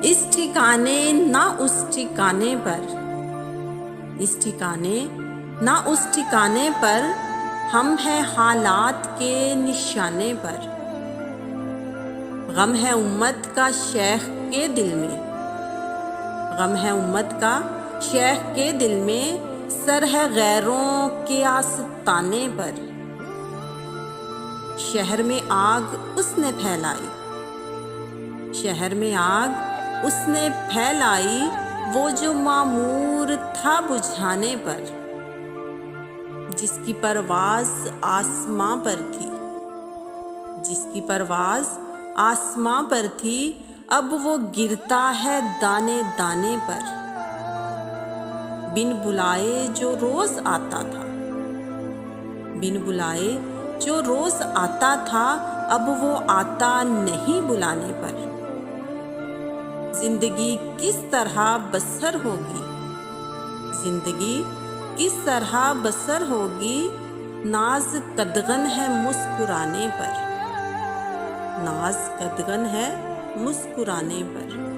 इस ठिकाने ना उस ठिकाने पर, इस ठिकाने ना उस ठिकाने पर, हम हैं हालात के निशाने पर। गम है उम्मत का शेख के दिल में, गम है उम्मत का शेख के दिल में, सर है गैरों के आस्ताने पर। शहर में आग उसने फैलाई, शहर में आग उसने फैलाई, वो जो मामूर था बुझाने पर। जिसकी परवाज़ आसमां पर थी, जिसकी परवाज़ आसमां पर थी, अब वो गिरता है दाने दाने पर। बिन बुलाए जो रोज आता था, बिन बुलाए जो रोज आता था, अब वो आता नहीं बुलाने पर। जिंदगी किस तरह बसर होगी, जिंदगी किस तरह बसर होगी, नाज कदगन है मुस्कुराने पर, नाज कदगन है मुस्कुराने पर।